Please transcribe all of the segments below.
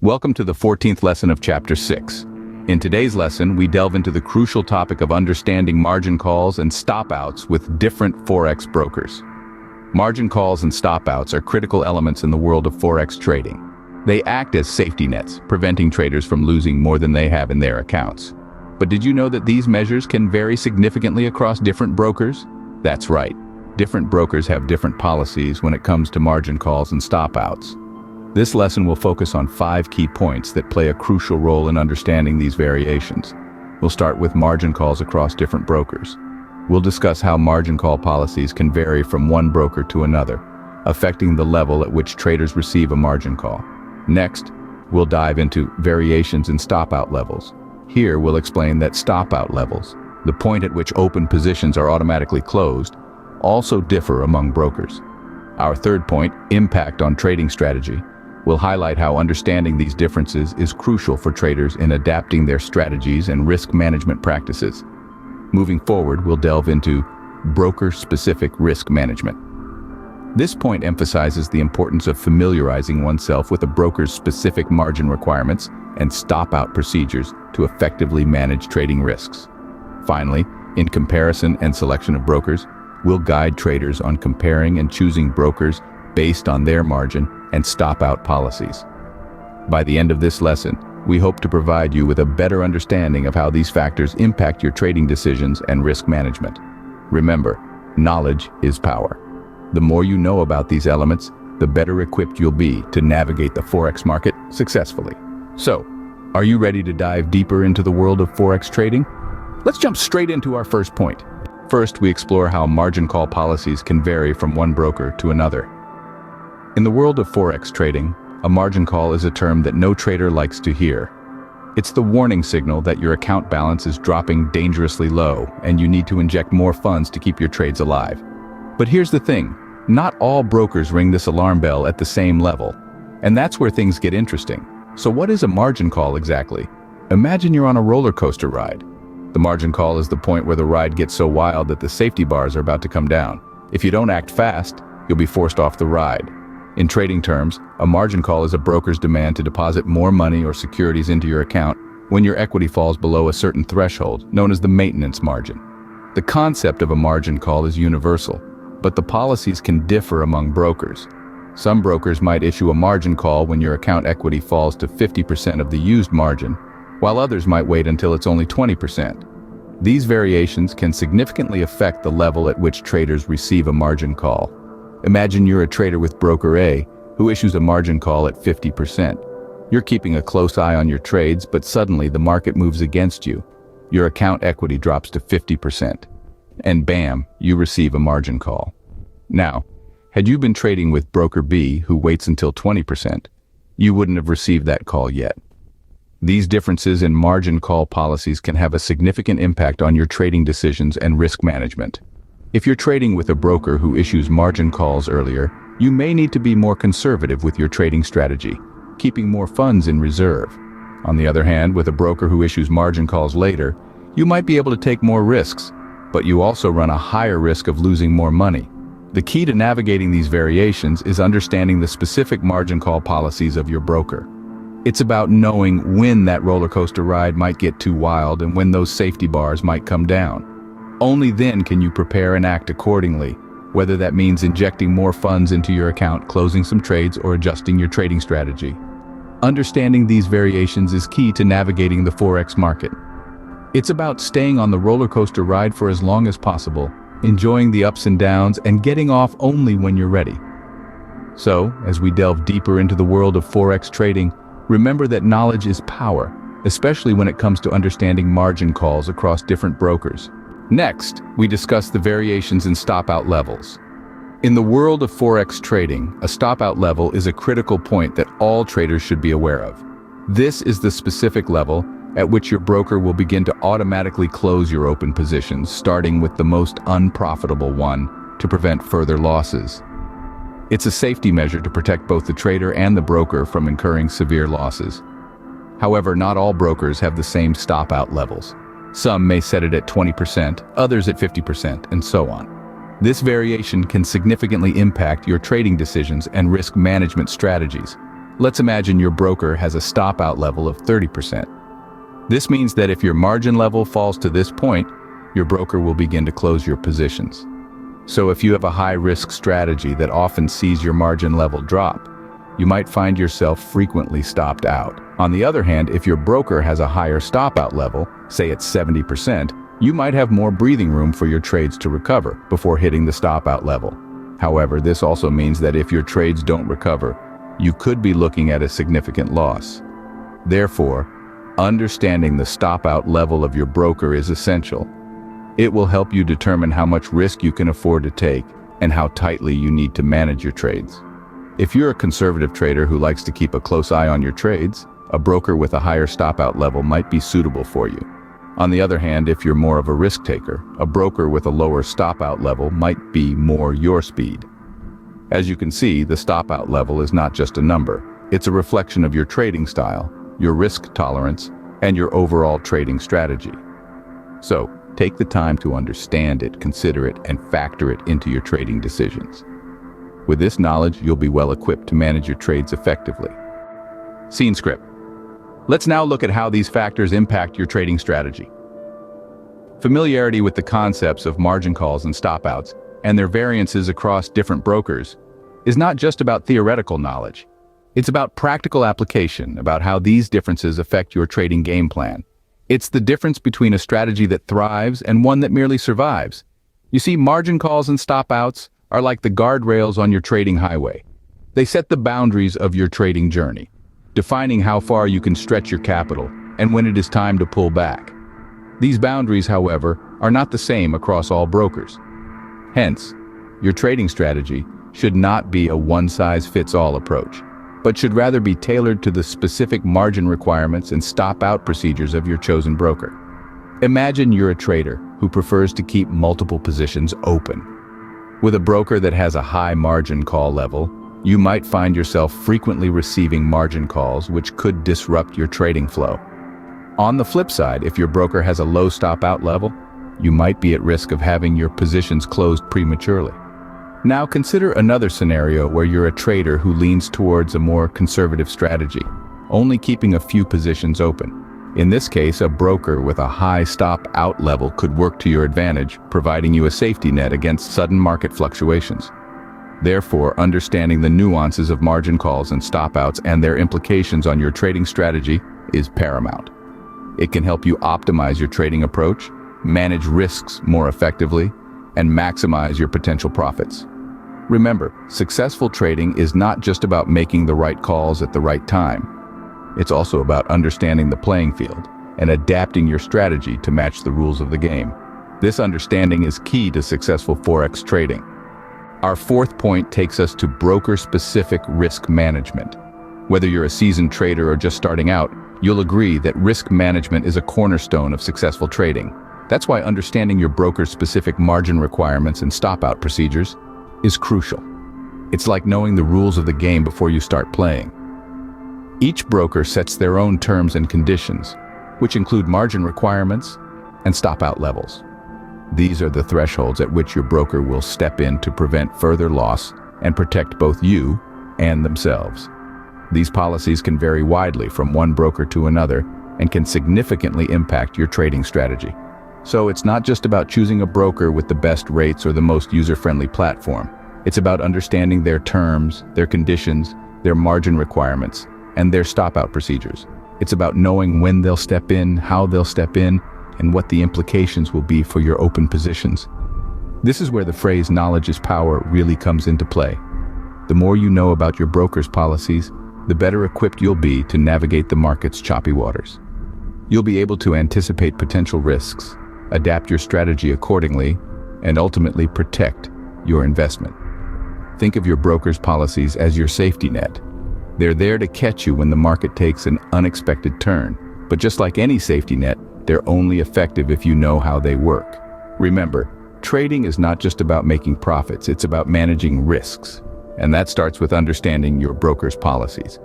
Welcome to the 14th lesson of Chapter 6. In today's lesson, we delve into the crucial topic of understanding margin calls and stop-outs with different Forex brokers. Margin calls and stop-outs are critical elements in the world of Forex trading. They act as safety nets, preventing traders from losing more than they have in their accounts. But did you know that these measures can vary significantly across different brokers? That's right. Different brokers have different policies when it comes to margin calls and stop-outs. This lesson will focus on 5 key points that play a crucial role in understanding these variations. We'll start with margin calls across different brokers. We'll discuss how margin call policies can vary from one broker to another, affecting the level at which traders receive a margin call. Next, we'll dive into variations in stop-out levels. Here we'll explain that stop-out levels, the point at which open positions are automatically closed, also differ among brokers. Our third point, impact on trading strategy. We'll highlight how understanding these differences is crucial for traders in adapting their strategies and risk management practices. Moving forward, we'll delve into broker-specific risk management. This point emphasizes the importance of familiarizing oneself with a broker's specific margin requirements and stop-out procedures to effectively manage trading risks. Finally, in comparison and selection of brokers, we'll guide traders on comparing and choosing brokers based on their margin and stop-out policies. By the end of this lesson, we hope to provide you with a better understanding of how these factors impact your trading decisions and risk management. Remember, knowledge is power. The more you know about these elements, the better equipped you'll be to navigate the Forex market successfully. So, are you ready to dive deeper into the world of Forex trading? Let's jump straight into our first point. First, we explore how margin call policies can vary from one broker to another. In the world of Forex trading, a margin call is a term that no trader likes to hear. It's the warning signal that your account balance is dropping dangerously low and you need to inject more funds to keep your trades alive. But here's the thing, not all brokers ring this alarm bell at the same level. And that's where things get interesting. So what is a margin call exactly? Imagine you're on a roller coaster ride. The margin call is the point where the ride gets so wild that the safety bars are about to come down. If you don't act fast, you'll be forced off the ride. In trading terms, a margin call is a broker's demand to deposit more money or securities into your account when your equity falls below a certain threshold, known as the maintenance margin. The concept of a margin call is universal, but the policies can differ among brokers. Some brokers might issue a margin call when your account equity falls to 50% of the used margin, while others might wait until it's only 20%. These variations can significantly affect the level at which traders receive a margin call. Imagine you're a trader with broker A, who issues a margin call at 50%. You're keeping a close eye on your trades, but suddenly the market moves against you. Your account equity drops to 50%. And bam, you receive a margin call. Now, had you been trading with broker B, who waits until 20%, you wouldn't have received that call yet. These differences in margin call policies can have a significant impact on your trading decisions and risk management. If you're trading with a broker who issues margin calls earlier, you may need to be more conservative with your trading strategy, keeping more funds in reserve. On the other hand, with a broker who issues margin calls later, you might be able to take more risks, but you also run a higher risk of losing more money. The key to navigating these variations is understanding the specific margin call policies of your broker. It's about knowing when that roller coaster ride might get too wild and when those safety bars might come down. Only then can you prepare and act accordingly, whether that means injecting more funds into your account, closing some trades, or adjusting your trading strategy. Understanding these variations is key to navigating the Forex market. It's about staying on the roller coaster ride for as long as possible, enjoying the ups and downs, and getting off only when you're ready. So, as we delve deeper into the world of Forex trading, remember that knowledge is power, especially when it comes to understanding margin calls across different brokers. Next, we discuss the variations in stop-out levels. In the world of Forex trading, a stop-out level is a critical point that all traders should be aware of. This is the specific level at which your broker will begin to automatically close your open positions, starting with the most unprofitable one to prevent further losses. It's a safety measure to protect both the trader and the broker from incurring severe losses. However, not all brokers have the same stop-out levels. Some may set it at 20%, others at 50%, and so on. This variation can significantly impact your trading decisions and risk management strategies. Let's imagine your broker has a stop-out level of 30%. This means that if your margin level falls to this point, your broker will begin to close your positions. So if you have a high-risk strategy that often sees your margin level drop, you might find yourself frequently stopped out. On the other hand, if your broker has a higher stop-out level, say at 70%, you might have more breathing room for your trades to recover before hitting the stop-out level. However, this also means that if your trades don't recover, you could be looking at a significant loss. Therefore, understanding the stop-out level of your broker is essential. It will help you determine how much risk you can afford to take and how tightly you need to manage your trades. If you're a conservative trader who likes to keep a close eye on your trades, a broker with a higher stop-out level might be suitable for you. On the other hand, if you're more of a risk taker, a broker with a lower stop-out level might be more your speed. As you can see, the stop-out level is not just a number. It's a reflection of your trading style, your risk tolerance, and your overall trading strategy. So, take the time to understand it, consider it, and factor it into your trading decisions. With this knowledge, you'll be well equipped to manage your trades effectively. Scene script. Let's now look at how these factors impact your trading strategy. Familiarity with the concepts of margin calls and stop-outs and their variances across different brokers is not just about theoretical knowledge. It's about practical application, about how these differences affect your trading game plan. It's the difference between a strategy that thrives and one that merely survives. You see, margin calls and stop-outs are like the guardrails on your trading highway. They set the boundaries of your trading journey, defining how far you can stretch your capital and when it is time to pull back. These boundaries, however, are not the same across all brokers. Hence, your trading strategy should not be a one-size-fits-all approach, but should rather be tailored to the specific margin requirements and stop-out procedures of your chosen broker. Imagine you're a trader who prefers to keep multiple positions open. With a broker that has a high margin call level, you might find yourself frequently receiving margin calls which could disrupt your trading flow. On the flip side, if your broker has a low stop-out level, you might be at risk of having your positions closed prematurely. Now consider another scenario where you're a trader who leans towards a more conservative strategy, only keeping a few positions open. In this case, a broker with a high stop-out level could work to your advantage, providing you a safety net against sudden market fluctuations. Therefore, understanding the nuances of margin calls and stop-outs and their implications on your trading strategy is paramount. It can help you optimize your trading approach, manage risks more effectively, and maximize your potential profits. Remember, successful trading is not just about making the right calls at the right time. It's also about understanding the playing field and adapting your strategy to match the rules of the game. This understanding is key to successful Forex trading. Our fourth point takes us to broker-specific risk management. Whether you're a seasoned trader or just starting out, you'll agree that risk management is a cornerstone of successful trading. That's why understanding your broker's specific margin requirements and stop-out procedures is crucial. It's like knowing the rules of the game before you start playing. Each broker sets their own terms and conditions, which include margin requirements and stop-out levels. These are the thresholds at which your broker will step in to prevent further loss and protect both you and themselves. These policies can vary widely from one broker to another and can significantly impact your trading strategy. So it's not just about choosing a broker with the best rates or the most user-friendly platform. It's about understanding their terms, their conditions, their margin requirements, and their stop-out procedures. It's about knowing when they'll step in, how they'll step in, and what the implications will be for your open positions. This is where the phrase "knowledge is power" really comes into play. The more you know about your broker's policies, the better equipped you'll be to navigate the market's choppy waters. You'll be able to anticipate potential risks, adapt your strategy accordingly, and ultimately protect your investment. Think of your broker's policies as your safety net. They're there to catch you when the market takes an unexpected turn. But just like any safety net, they're only effective if you know how they work. Remember, trading is not just about making profits, it's about managing risks. And that starts with understanding your broker's policies.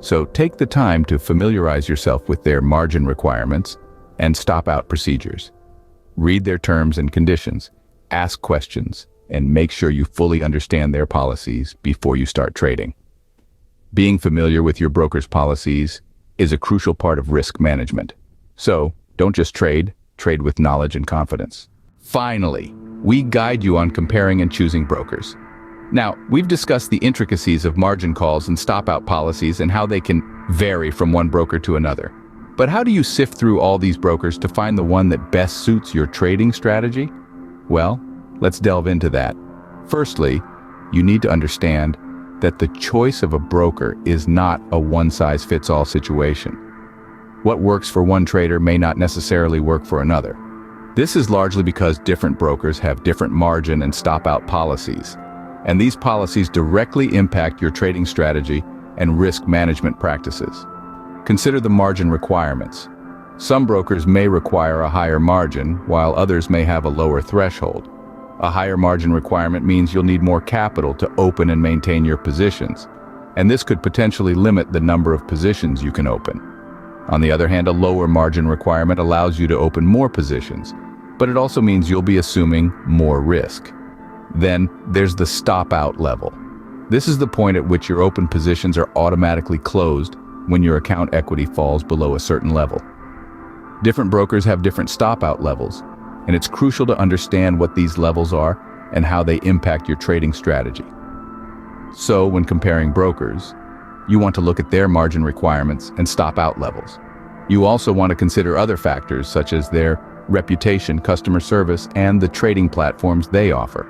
So take the time to familiarize yourself with their margin requirements and stop-out procedures. Read their terms and conditions, ask questions, and make sure you fully understand their policies before you start trading. Being familiar with your broker's policies is a crucial part of risk management. So, don't just trade, trade with knowledge and confidence. Finally, we guide you on comparing and choosing brokers. Now, we've discussed the intricacies of margin calls and stop-out policies and how they can vary from one broker to another. But how do you sift through all these brokers to find the one that best suits your trading strategy? Well, let's delve into that. Firstly, you need to understand that the choice of a broker is not a one-size-fits-all situation. What works for one trader may not necessarily work for another. This is largely because different brokers have different margin and stop-out policies, and these policies directly impact your trading strategy and risk management practices. Consider the margin requirements. Some brokers may require a higher margin, while others may have a lower threshold. A higher margin requirement means you'll need more capital to open and maintain your positions, and this could potentially limit the number of positions you can open. On the other hand, a lower margin requirement allows you to open more positions, but it also means you'll be assuming more risk. Then, there's the stop-out level. This is the point at which your open positions are automatically closed when your account equity falls below a certain level. Different brokers have different stop-out levels, and it's crucial to understand what these levels are and how they impact your trading strategy. So, when comparing brokers, you want to look at their margin requirements and stop-out levels. You also want to consider other factors such as their reputation, customer service, and the trading platforms they offer.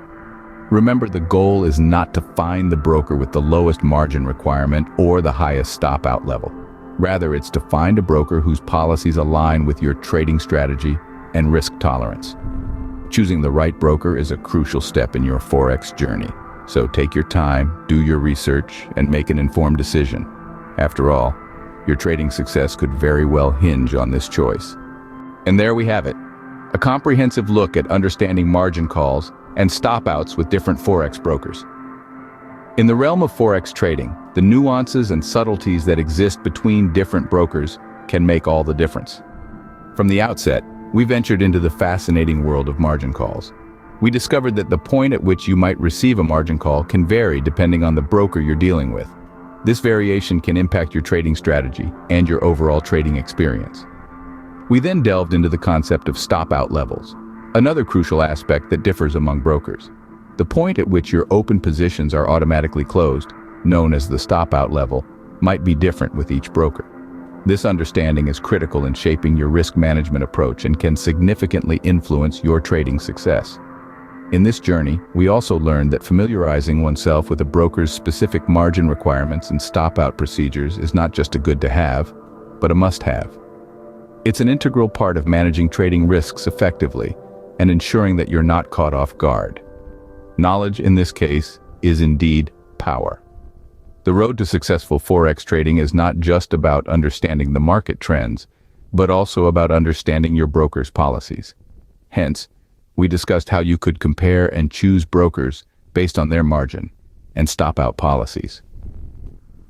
Remember, the goal is not to find the broker with the lowest margin requirement or the highest stop-out level. Rather, it's to find a broker whose policies align with your trading strategy and risk tolerance. Choosing the right broker is a crucial step in your Forex journey. So take your time, do your research, and make an informed decision. After all, your trading success could very well hinge on this choice. And there we have it, a comprehensive look at understanding margin calls and stop-outs with different Forex brokers. In the realm of Forex trading, the nuances and subtleties that exist between different brokers can make all the difference. From the outset, we ventured into the fascinating world of margin calls. We discovered that the point at which you might receive a margin call can vary depending on the broker you're dealing with. This variation can impact your trading strategy and your overall trading experience. We then delved into the concept of stop-out levels, another crucial aspect that differs among brokers. The point at which your open positions are automatically closed, known as the stop-out level, might be different with each broker. This understanding is critical in shaping your risk management approach and can significantly influence your trading success. In this journey, we also learned that familiarizing oneself with a broker's specific margin requirements and stop-out procedures is not just a good-to-have, but a must-have. It's an integral part of managing trading risks effectively and ensuring that you're not caught off guard. Knowledge, in this case, is indeed power. The road to successful Forex trading is not just about understanding the market trends, but also about understanding your broker's policies. Hence, we discussed how you could compare and choose brokers based on their margin and stop-out policies.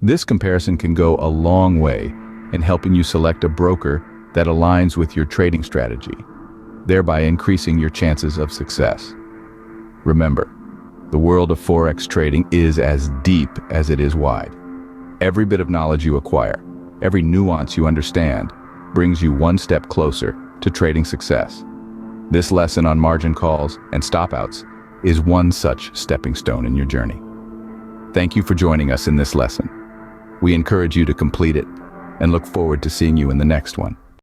This comparison can go a long way in helping you select a broker that aligns with your trading strategy, thereby increasing your chances of success. Remember, the world of Forex trading is as deep as it is wide. Every bit of knowledge you acquire, every nuance you understand, brings you one step closer to trading success. This lesson on margin calls and stop-outs is one such stepping stone in your journey. Thank you for joining us in this lesson. We encourage you to complete it and look forward to seeing you in the next one.